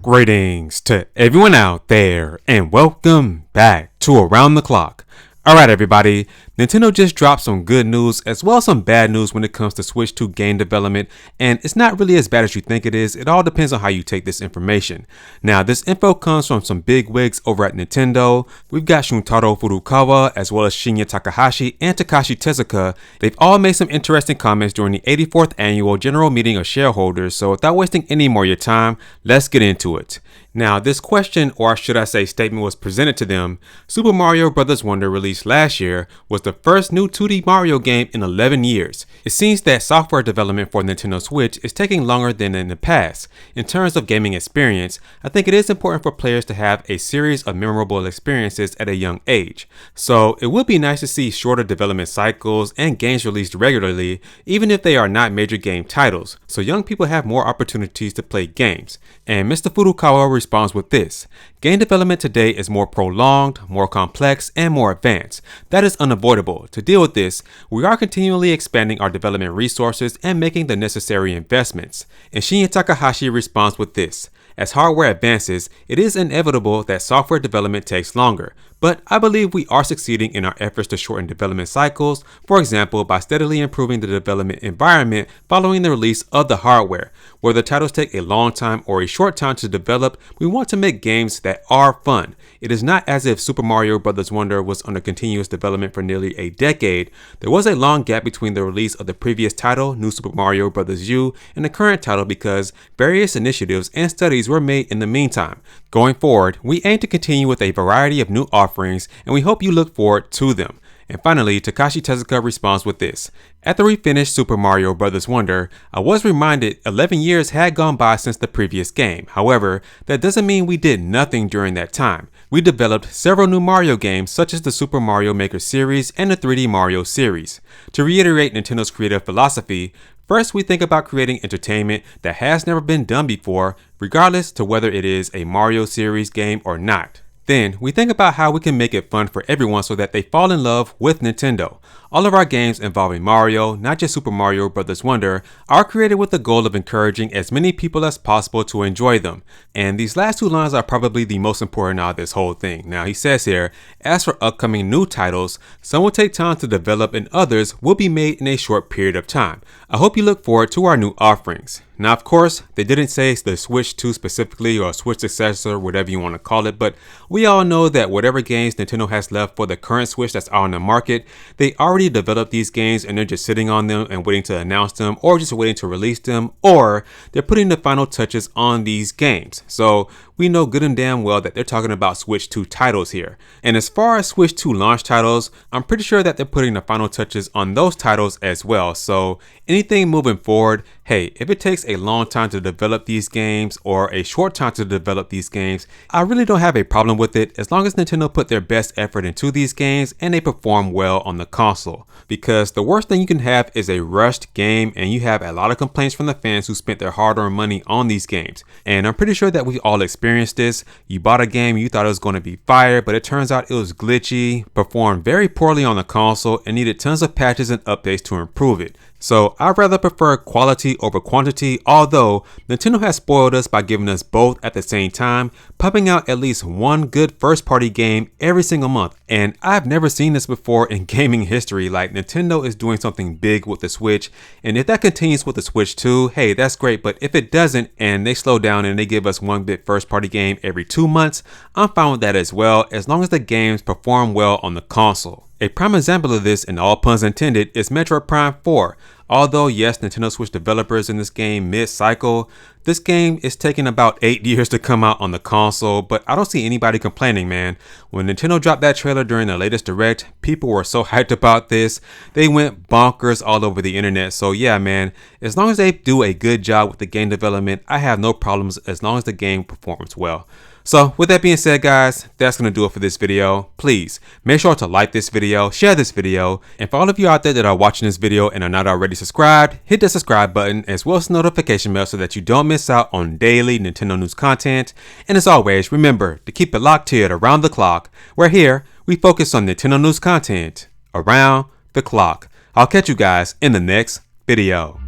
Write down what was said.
Greetings to everyone out there and welcome back to Around the Clock. Alright everybody, Nintendo just dropped some good news as well as some bad news when it comes to Switch 2 game development, and it's not really as bad as you think it is. It all depends on how you take this information. Now this info comes from some big wigs over at Nintendo. We've got Shuntaro Furukawa as well as Shinya Takahashi and Takashi Tezuka. They've all made some interesting comments during the 84th annual general meeting of shareholders, so without wasting any more of your time, let's get into it. Now this question, or should I say statement, was presented to them. Super Mario Bros. Wonder, released last year, was the first new 2D Mario game in 11 years. It seems that software development for Nintendo Switch is taking longer than in the past. In terms of gaming experience, I think it is important for players to have a series of memorable experiences at a young age. So it would be nice to see shorter development cycles and games released regularly, even if they are not major game titles, so young people have more opportunities to play games. And Mr. Furukawa responds with this: game development today is more prolonged, more complex, and more advanced. That is unavoidable. To deal with this, we are continually expanding our development resources and making the necessary investments. And Shinya Takahashi responds with this: as hardware advances, it is inevitable that software development takes longer, but I believe we are succeeding in our efforts to shorten development cycles, for example by steadily improving the development environment following the release of the hardware. Whether titles take a long time or a short time to develop, we want to make games that are fun. It is not as if Super Mario Bros. Wonder was under continuous development for nearly a decade. There was a long gap between the release of the previous title, New Super Mario Bros. U, and the current title because various initiatives and studies were made in the meantime. Going forward, we aim to continue with a variety of new offerings, and we hope you look forward to them. And finally, Takashi Tezuka responds with this: after we finished Super Mario Bros. Wonder, I was reminded 11 years had gone by since the previous game. However, that doesn't mean we did nothing during that time. We developed several new Mario games such as the Super Mario Maker series and the 3D Mario series. To reiterate Nintendo's creative philosophy, first we think about creating entertainment that has never been done before, regardless to whether it is a Mario series game or not. Then, we think about how we can make it fun for everyone so that they fall in love with Nintendo. All of our games involving Mario, not just Super Mario Bros. Wonder, are created with the goal of encouraging as many people as possible to enjoy them. And these last two lines are probably the most important out of this whole thing. Now he says here, as for upcoming new titles, some will take time to develop and others will be made in a short period of time. I hope you look forward to our new offerings. Now of course, they didn't say the Switch 2 specifically or Switch successor, whatever you want to call it, but we all know that whatever games Nintendo has left for the current Switch that's out on the market, they already developed these games and they're just sitting on them and waiting to announce them, or just waiting to release them, or they're putting the final touches on these games. So we know good and damn well that they're talking about Switch 2 titles here. And as far as Switch 2 launch titles, I'm pretty sure that they're putting the final touches on those titles as well. So anything moving forward, hey, if it takes a long time to develop these games or a short time to develop these games, I really don't have a problem with it as long as Nintendo put their best effort into these games and they perform well on the console. Because the worst thing you can have is a rushed game, and you have a lot of complaints from the fans who spent their hard-earned money on these games. And I'm pretty sure that we all experienced this. You bought a game, you thought it was going to be fire, but it turns out it was glitchy, performed very poorly on the console, and needed tons of patches and updates to improve it. So I'd rather prefer quality over quantity, although Nintendo has spoiled us by giving us both at the same time, pumping out at least one good first party game every single month. And I've never seen this before in gaming history. Like, Nintendo is doing something big with the Switch, and if that continues with the Switch 2, hey, that's great. But if it doesn't and they slow down and they give us one good first party game every 2 months, I'm fine with that as well, as long as the games perform well on the console. A prime example of this, and all puns intended, is Metroid Prime 4. Although yes, Nintendo Switch developers in this game mid-cycle, this game is taking about 8 years to come out on the console, but I don't see anybody complaining, man. When Nintendo dropped that trailer during the latest Direct, people were so hyped about this. They went bonkers all over the internet. So yeah, man, as long as they do a good job with the game development, I have no problems as long as the game performs well. So with that being said, guys, that's going to do it for this video. Please make sure to like this video, share this video, and for all of you out there that are watching this video and are not already subscribed, hit the subscribe button as well as the notification bell so that you don't miss out on daily Nintendo news content. And as always, remember to keep it locked here at Around the Clock, where here we focus on Nintendo news content around the clock. I'll catch you guys in the next video.